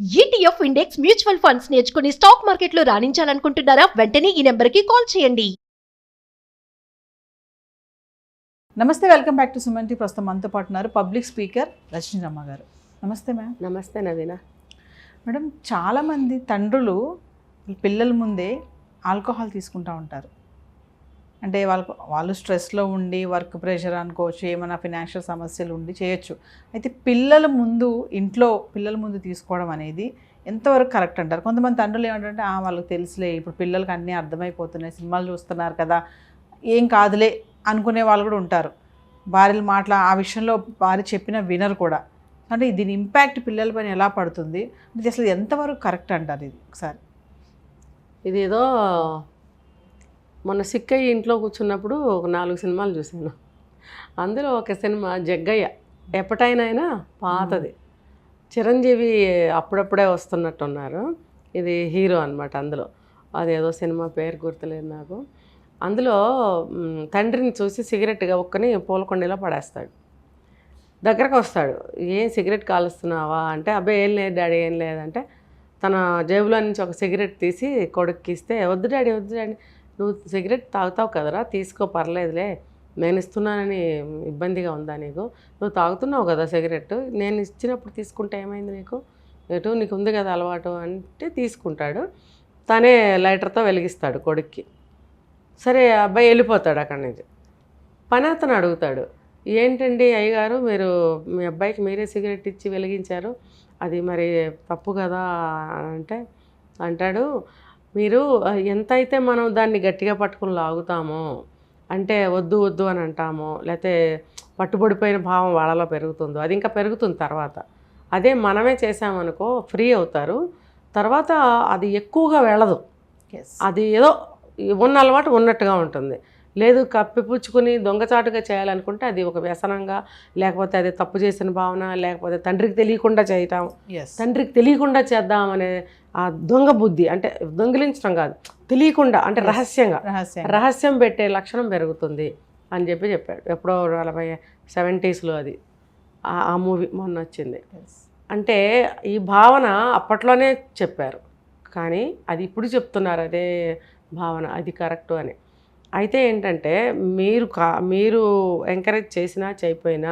ETF index mutual funds నేర్చుకుని stock మార్కెట్లో రాణించాలనుకుంటున్నారా? వెంటనే ఈ నెంబర్కి కాల్ చేయండి. నమస్తే, welcome back to Suman T. ప్రస్తుతం మనతో పాటు ఉన్నారు పబ్లిక్ స్పీకర్ రజనీరమ్మ గారు. నమస్తే మ్యామ్. నమస్తే నవీన. మేడం, చాలామంది తండ్రులు పిల్లల ముందే ఆల్కహాల్ తీసుకుంటూ ఉంటారు. అంటే వాళ్ళు స్ట్రెస్లో ఉండి వర్క్ ప్రెషర్ అనుకోవచ్చు, ఏమైనా ఫినాన్షియల్ సమస్యలు ఉండి చేయొచ్చు. అయితే ఇంట్లో పిల్లల ముందు తీసుకోవడం అనేది ఎంతవరకు కరెక్ట్ అంటారు? కొంతమంది తండ్రులు ఏమంటారంటే వాళ్ళకి తెలుసులే, ఇప్పుడు పిల్లలకి అన్నీ అర్థమైపోతున్నాయి, సినిమాలు చూస్తున్నారు కదా, ఏం కాదులే అనుకునే వాళ్ళు కూడా ఉంటారు. భార్యలు ఆ విషయంలో భార్య చెప్పిన వినరు కూడా. అంటే దీని ఇంపాక్ట్ పిల్లల పైన ఎలా పడుతుంది, అంటే అసలు ఎంతవరకు కరెక్ట్ అంటారు? ఇది ఒకసారి ఇదేదో మొన్న సిక్కయ్య ఇంట్లో కూర్చున్నప్పుడు ఒక 4 సినిమాలు చూశాను. అందులో ఒక సినిమా జగ్గయ్య, ఎప్పటైనా పాతది, చిరంజీవి అప్పుడప్పుడే వస్తున్నట్టున్నారు. ఇది హీరో అనమాట. అందులో అదేదో సినిమా పేరు గుర్తులేదు నాకు. అందులో తండ్రిని చూసి సిగరెట్గా ఒక్కని పూలకొండలో పడేస్తాడు. దగ్గరకు వస్తాడు, ఏం సిగరెట్ కాలుస్తున్నావా అంటే, అబ్బాయి ఏం లేదు డాడీ, ఏం లేదంటే తన జేబులో నుంచి ఒక సిగరెట్ తీసి కొడుక్కి ఇస్తే, వద్దు డాడీ వద్దు డాడీ, నువ్వు సిగరెట్ తాగుతావు కదరా, తీసుకో పర్లేదులే, నేను ఇస్తున్నానని ఇబ్బందిగా ఉందా నీకు? నువ్వు తాగుతున్నావు కదా సిగరెట్, నేను ఇచ్చినప్పుడు తీసుకుంటే ఏమైంది నీకు? నీకు ఉంది కదా అలవాటు అంటే తీసుకుంటాడు. తనే లైటర్తో వెలిగిస్తాడు కొడుక్కి. సరే, అబ్బాయి వెళ్ళిపోతాడు అక్కడి నుంచి. పని అతను అడుగుతాడు, ఏంటండి అయ్యగారు, మీరు మీ అబ్బాయికి మీరే సిగరెట్ ఇచ్చి వెలిగించారు, అది మరి తప్పు కదా అంటే, అంటాడు, మీరు ఎంత అయితే మనం దాన్ని గట్టిగా పట్టుకుని లాగుతామో, అంటే వద్దు వద్దు అని అంటామో, లేకపోతే పట్టుబడిపోయిన భావం వాళ్ళలో పెరుగుతుందో, అది ఇంకా పెరుగుతుంది తర్వాత. అదే మనమే చేసామనుకో ఫ్రీ అవుతారు, తర్వాత అది ఎక్కువగా వెళ్ళదు. అది ఏదో ఉన్న అలవాటు ఉన్నట్టుగా ఉంటుంది. లేదు కప్పిపుచ్చుకుని దొంగచాటుగా చేయాలనుకుంటే అది ఒక వ్యసనంగా, లేకపోతే అది తప్పు చేసిన భావన, లేకపోతే తండ్రికి తెలియకుండా చేయటం, తండ్రికి తెలియకుండా చేద్దామనే ఆ దొంగ బుద్ధి, అంటే దొంగిలించడం కాదు, తెలియకుండా, అంటే రహస్యం పెట్టే లక్షణం పెరుగుతుంది అని చెప్పాడు. ఎప్పుడో 70s అది ఆ మూవీ మొన్న వచ్చింది. అంటే ఈ భావన అప్పట్లోనే చెప్పారు, కానీ అది ఇప్పుడు చెప్తున్నారు అదే భావన, అది కరెక్టు అని. అయితే ఏంటంటే మీరు ఎంకరేజ్ చేసినా చేయకపోయినా,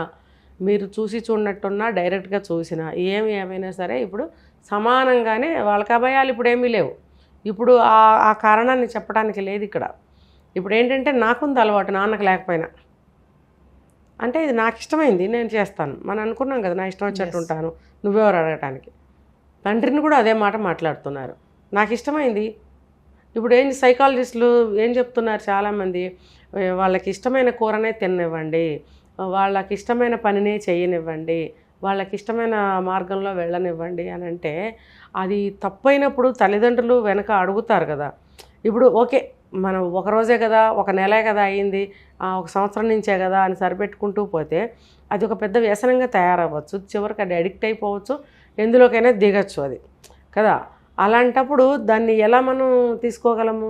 మీరు చూసి చూడనట్టున్నా డైరెక్ట్గా చూసినా ఏమైనా సరే ఇప్పుడు సమానంగానే వాళ్ళకి అభయాలు ఇప్పుడు ఏమీ లేవు. ఇప్పుడు ఆ కారణాన్ని చెప్పడానికి లేదు ఇక్కడ. ఇప్పుడు ఏంటంటే నాకుంది అలవాటు, నాన్నకు లేకపోయినా, అంటే ఇది నాకు ఇష్టమైంది నేను చేస్తాను, మనం అనుకున్నాం కదా, నా ఇష్టం వచ్చినట్టు ఉంటాను, నువ్వెవరు అడగటానికి. తండ్రిని కూడా అదే మాట మాట్లాడుతున్నారు, నాకు ఇష్టమైంది. ఇప్పుడు సైకాలజిస్టులు ఏం చెప్తున్నారు, చాలామంది వాళ్ళకి ఇష్టమైన కూరనే తిననివ్వండి, వాళ్ళకి ఇష్టమైన పనినే చేయనివ్వండి, వాళ్ళకి ఇష్టమైన మార్గంలో వెళ్ళనివ్వండి అని అంటే, అది తప్పైనప్పుడు తల్లిదండ్రులు వెనక అడుగుతారు కదా. ఇప్పుడు ఓకే, మనం ఒకరోజే కదా, ఒక నెలే కదా అయ్యింది, ఒక సంవత్సరం నుంచే కదా అని సరిపెట్టుకుంటూ పోతే అది ఒక పెద్ద వ్యసనంగా తయారవ్వచ్చు, చివరికి అది అడిక్ట్ అయిపోవచ్చు, ఎందులోకైనా దిగచ్చు అది కదా. అలాంటప్పుడు దాన్ని ఎలా మనం తీసుకోగలము?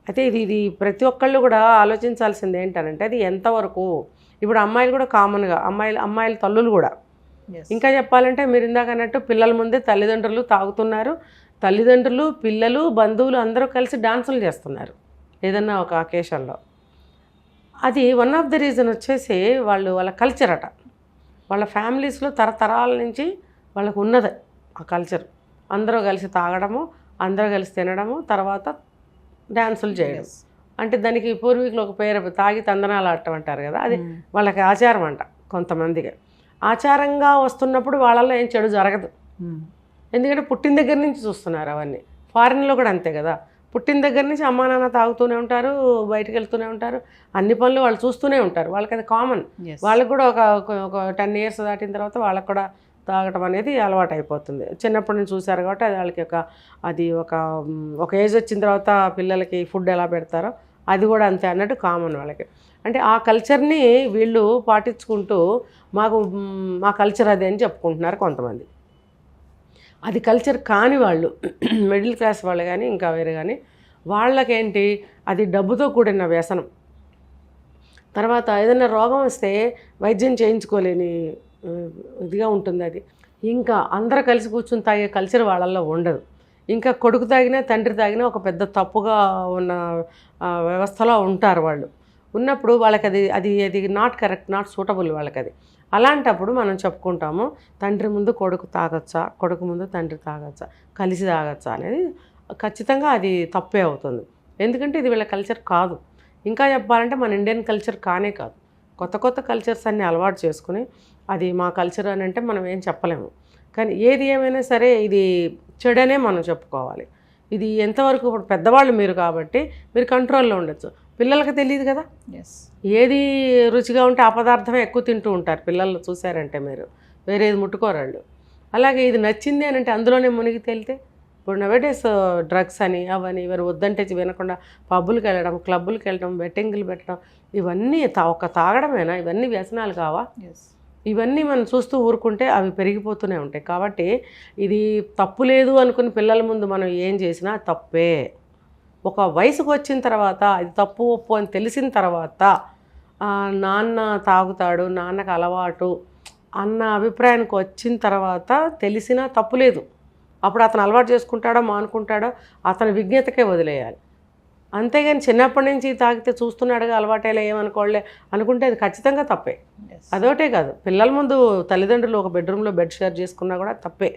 అయితే ఇది ప్రతి ఒక్కళ్ళు కూడా ఆలోచించాల్సింది ఏంటనంటే, అది ఎంతవరకు. ఇప్పుడు అమ్మాయిలు కూడా కామన్గా, అమ్మాయిల తల్లులు కూడా, ఇంకా చెప్పాలంటే మీరు ఇందాక అన్నట్టు పిల్లల ముందే తల్లిదండ్రులు తాగుతున్నారు, తల్లిదండ్రులు పిల్లలు బంధువులు అందరూ కలిసి డాన్సులు చేస్తున్నారు ఏదన్నా ఒక అకేషన్లో. అది వన్ ఆఫ్ ది రీజన్ వచ్చేసి వాళ్ళ కల్చర్ అట, వాళ్ళ ఫ్యామిలీస్లో తరతరాల నుంచి వాళ్ళకు ఉన్నది ఆ కల్చర్. అందరూ కలిసి తాగడము, అందరూ కలిసి తినడము, తర్వాత డ్యాన్సులు చేయడం. అంటే దానికి పూర్వీకులు ఒక పేరు, తాగి తందనాలు ఆడటం అంటారు కదా, అది వాళ్ళకి ఆచారం అంట. కొంతమందికి ఆచారంగా వస్తున్నప్పుడు వాళ్ళల్లో ఏం చెడు జరగదు, ఎందుకంటే పుట్టిన దగ్గర నుంచి చూస్తున్నారు అవన్నీ. ఫారిన్లో కూడా అంతే కదా, పుట్టిన దగ్గర నుంచి అమ్మా నాన్న తాగుతూనే ఉంటారు, బయటకు వెళ్తూనే ఉంటారు, అన్ని పనులు వాళ్ళు చూస్తూనే ఉంటారు, వాళ్ళకి అది కామన్. వాళ్ళకి కూడా ఒక 10 years దాటిన తర్వాత వాళ్ళకి కూడా తాగటం అనేది అలవాటు అయిపోతుంది. చిన్నప్పటి నుంచి చూశారు కాబట్టి అది వాళ్ళకి ఒక ఏజ్ వచ్చిన తర్వాత పిల్లలకి ఫుడ్ ఎలా పెడతారో అది కూడా అంతే అన్నట్టు కామన్ వాళ్ళకి. అంటే ఆ కల్చర్ని వీళ్ళు పాటించుకుంటూ మా కల్చర్ అదే అని చెప్పుకుంటున్నారు కొంతమంది. అది కల్చర్ కాని వాళ్ళు, మిడిల్ క్లాస్ వాళ్ళు కానీ ఇంకా వేరే కానీ, వాళ్ళకేంటి అది డబ్బుతో కూడిన వ్యసనం. తర్వాత ఏదైనా రోగం వస్తే వైద్యం చేయించుకోలేని ఇదిగా ఉంటుంది అది. ఇంకా అందరూ కలిసి కూర్చుని తాగే కల్చర్ వాళ్ళల్లో ఉండదు. ఇంకా కొడుకు తాగినా తండ్రి తాగినా ఒక పెద్ద తప్పుగా ఉన్న వ్యవస్థలో ఉంటారు వాళ్ళు. ఉన్నప్పుడు వాళ్ళకి అది నాట్ కరెక్ట్, నాట్ సూటబుల్ వాళ్ళకి అది. అలాంటప్పుడు మనం చెప్పుకుంటాము, తండ్రి ముందు కొడుకు తాగొచ్చా, కొడుకు ముందు తండ్రి తాగొచ్చా, కలిసి తాగొచ్చా అనేది ఖచ్చితంగా అది తప్పే అవుతుంది. ఎందుకంటే ఇది వీళ్ళ కల్చర్ కాదు. ఇంకా చెప్పాలంటే మన ఇండియన్ కల్చర్ కానే కాదు. కొత్త కొత్త కల్చర్స్ అన్నీ అలవాటు చేసుకుని అది మా కల్చర్ అని అంటే మనం ఏం చెప్పలేము. కానీ ఏది ఏమైనా సరే ఇది చెడనే మనం చెప్పుకోవాలి. ఇది ఎంతవరకు ఇప్పుడు పెద్దవాళ్ళు మీరు కాబట్టి మీరు కంట్రోల్లో ఉండొచ్చు. పిల్లలకి తెలియదు కదా, ఏది రుచిగా ఉంటే ఆ పదార్థమే ఎక్కువ తింటూ ఉంటారు పిల్లలు. చూసారంటే మీరు వేరేది ముట్టుకోరాళ్ళు. అలాగే ఇది నచ్చింది అని అంటే అందులోనే మునిగి తేలితే ఇప్పుడు నవేడేస్ డ్రగ్స్ అని అవని ఇవన్నీ వద్దంటే వినకుండా పబ్బులకు వెళ్ళడం, క్లబ్బులకు వెళ్ళడం, బెట్టింగ్లు పెట్టడం, ఇవన్నీ ఒక తాగడమేనా? ఇవన్నీ వ్యసనాలు కావా? ఇవన్నీ మనం చూస్తూ ఊరుకుంటే అవి పెరిగిపోతూనే ఉంటాయి. కాబట్టి ఇది తప్పు లేదు అనుకుని పిల్లల ముందు మనం ఏం చేసినా తప్పే. ఒక వయసుకు వచ్చిన తర్వాత ఇది తప్పు ఒప్పు అని తెలిసిన తర్వాత నాన్న తాగుతాడు, నాన్నకు అలవాటు అన్న అభిప్రాయానికి వచ్చిన తర్వాత తెలిసినా తప్పు లేదు. అప్పుడు అతను అలవాటు చేసుకుంటాడో మానుకుంటాడో అతని విజ్ఞతకే వదిలేయాలి. అంతేగాని చిన్నప్పటి నుంచి తాగితే చూస్తున్నాడుగా అలవాటేలా ఏమనుకోలే అనుకుంటే అది ఖచ్చితంగా తప్పే. అదొకటే కాదు, పిల్లల ముందు తల్లిదండ్రులు ఒక బెడ్రూమ్లో బెడ్ షేర్ చేసుకున్నా కూడా తప్పే.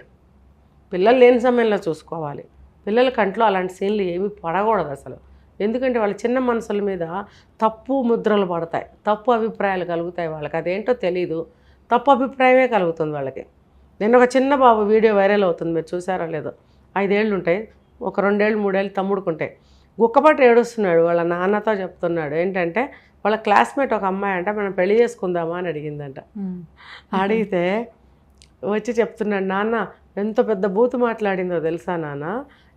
పిల్లలు లేని సమయంలో చూసుకోవాలి. పిల్లల కంట్లో అలాంటి సీన్లు ఏమీ పడకూడదు అసలు. ఎందుకంటే వాళ్ళ చిన్న మనసుల మీద తప్పు ముద్రలు పడతాయి, తప్పు అభిప్రాయాలు కలుగుతాయి. వాళ్ళకి అదేంటో తెలీదు, తప్పు అభిప్రాయమే కలుగుతుంది వాళ్ళకి. నేను ఒక చిన్న బాబు వీడియో వైరల్ అవుతుంది, మీరు చూసారో లేదో. 5 ఏళ్ళు ఉంటాయి, ఒక 2 ఏళ్ళు 3 ఏళ్ళు తమ్ముడుకుంటాయి. గుక్కపాటు ఏడుస్తున్నాడు. వాళ్ళ నాన్నతో చెప్తున్నాడు ఏంటంటే వాళ్ళ క్లాస్మేట్ ఒక అమ్మాయి అంట మనం పెళ్లి చేసుకుందామా అని అడిగిందంట. అడిగితే వచ్చి చెప్తున్నాడు, నాన్న ఎంత పెద్ద బూతు మాట్లాడిందో తెలుసా నాన్న?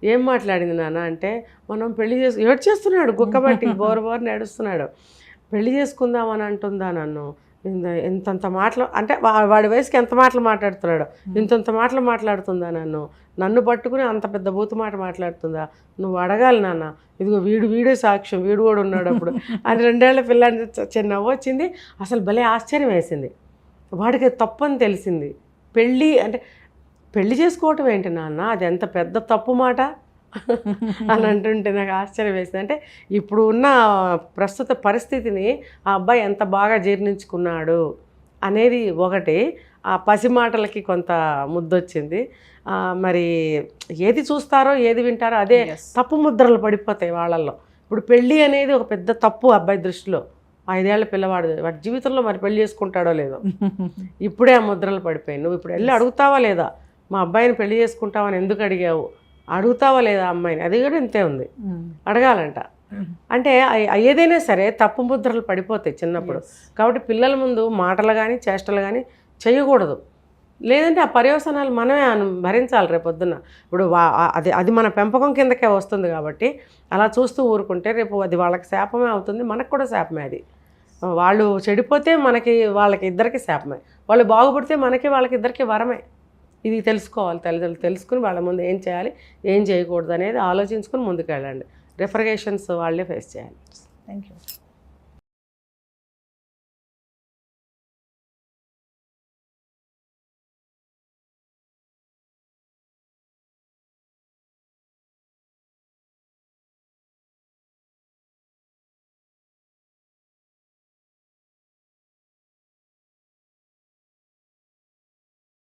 ఏం మాట్లాడింది నాన్న అంటే మనం పెళ్లి ఏడ్చేస్తున్నాడు, గుక్కబట్టి బోరు ఏడుస్తున్నాడు. పెళ్లి చేసుకుందామని అంటుందా నన్ను, ఇంతంత మాటలు అంటే వాడి వయసుకి ఎంత మాటలు మాట్లాడుతున్నాడు, ఇంతంత మాటలు మాట్లాడుతుందా నన్ను పట్టుకుని అంత పెద్ద బూతు మాట మాట్లాడుతుందా? నువ్వు అడగాలి నాన్న, ఇదిగో వీడే సాక్ష్యం, వీడు కూడా ఉన్నాడు అప్పుడు అని 2 ఏళ్ల పిల్లని చిన్న నవ్వు వచ్చింది. అసలు భలే ఆశ్చర్యం వేసింది. వాడికి తప్పని తెలిసింది. పెళ్ళి అంటే పెళ్లి చేసుకోవటం ఏంటి నాన్న, అది ఎంత పెద్ద తప్పు మాట అని అంటుంటే నాకు ఆశ్చర్యం వేసింది. అంటే ఇప్పుడు ఉన్న ప్రస్తుత పరిస్థితిని ఆ అబ్బాయి ఎంత బాగా జీర్ణించుకున్నాడు అనేది ఒకటి. ఆ పసి మాటలకి కొంత ముద్దొచ్చింది. మరి ఏది చూస్తారో ఏది వింటారో అదే తప్పు ముద్రలు పడిపోతాయి వాళ్ళల్లో. ఇప్పుడు పెళ్ళి అనేది ఒక పెద్ద తప్పు అబ్బాయి దృష్టిలో. 5 ఏళ్ల పిల్లవాడు వాడి జీవితంలో మరి పెళ్లి చేసుకుంటాడో లేదో ఇప్పుడే ఆ ముద్రలు పడిపోయాయి. నువ్వు ఇప్పుడు వెళ్ళి అడుగుతావా లేదా, మా అబ్బాయిని పెళ్లి చేసుకుంటావని ఎందుకు అడిగావు, అడుగుతావా లేదా అమ్మాయిని? అది కూడా ఇంతే ఉంది, అడగాలంట. అంటే ఏదైనా సరే తప్పు ముద్రలు పడిపోతాయి చిన్నప్పుడు. కాబట్టి పిల్లల ముందు మాటలు కానీ చేష్టలు కానీ చేయకూడదు. లేదంటే ఆ పర్యవసనాలు మనమే భరించాలి రేపొద్దున. ఇప్పుడు అది మన పెంపకం కిందకే వస్తుంది కాబట్టి అలా చూస్తూ ఊరుకుంటే రేపు అది వాళ్ళకి శాపమే అవుతుంది, మనకు కూడా శాపమే. అది వాళ్ళు చెడిపోతే వాళ్ళకి ఇద్దరికి శాపమే, వాళ్ళు బాగుపడితే వాళ్ళకి ఇద్దరికి వరమే. ఇది తెలుసుకోవాలి తల్లిదండ్రులు. తెలుసుకుని వాళ్ళ ముందు ఏం చేయాలి ఏం చేయకూడదు అనేది ఆలోచించుకుని ముందుకు వెళ్ళండి. రిఫర్గేషన్స్ వాళ్ళే ఫేస్ చేయాలి. Thank you.